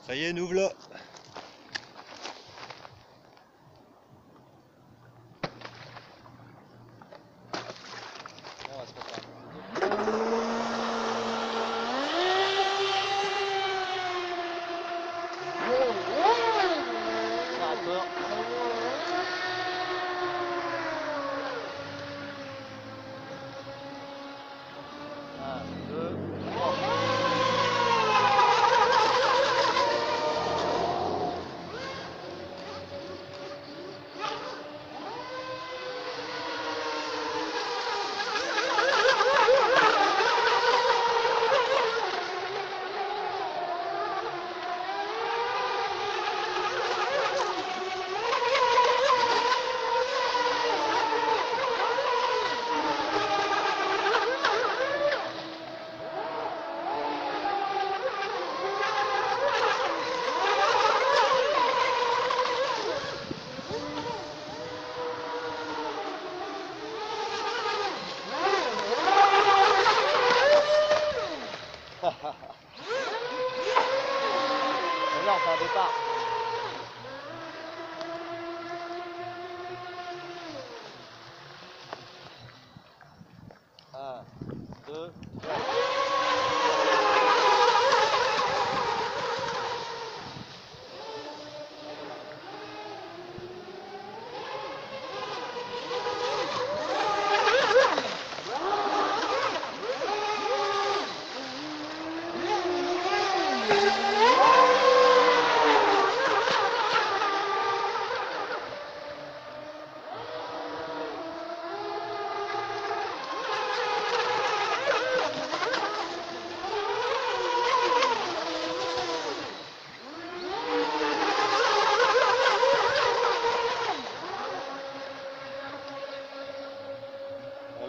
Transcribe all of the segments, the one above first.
Ça y est, nous voilà. On va se mettre à rapport. Un, deux, trois. Là, on fait un départ. Un, deux, trois.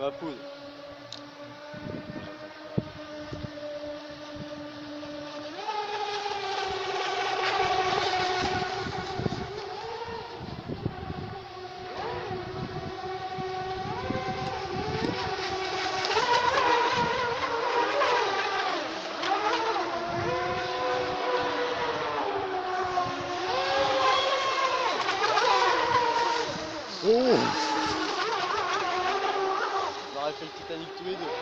Ma poule. Oh, On aurait fait le Titanic tous les deux.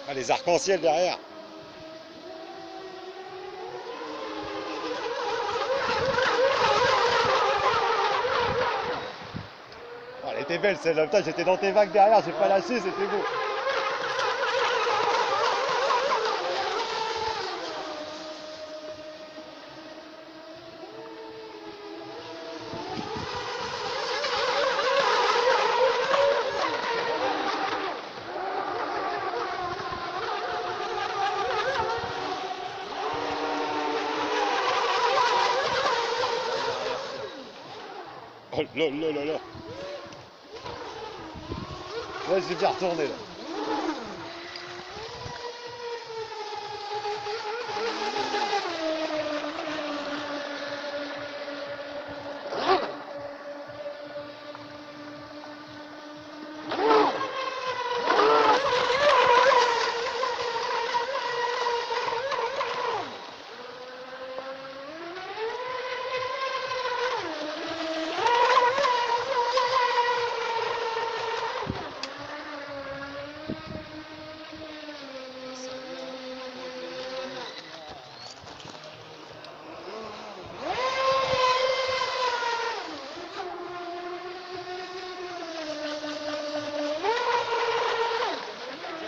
ah, les arcs-en-ciel derrière. Oh, elle était belle celle-là. Putain, j'étais dans tes vagues derrière, j'ai pas lâché, c'était beau. Oh là là là là. Ouais, je vais bien retourner là.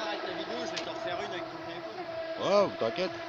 Arrête la vidéo, je vais t'en refaire une avec ton téléphone. Oh, t'inquiète.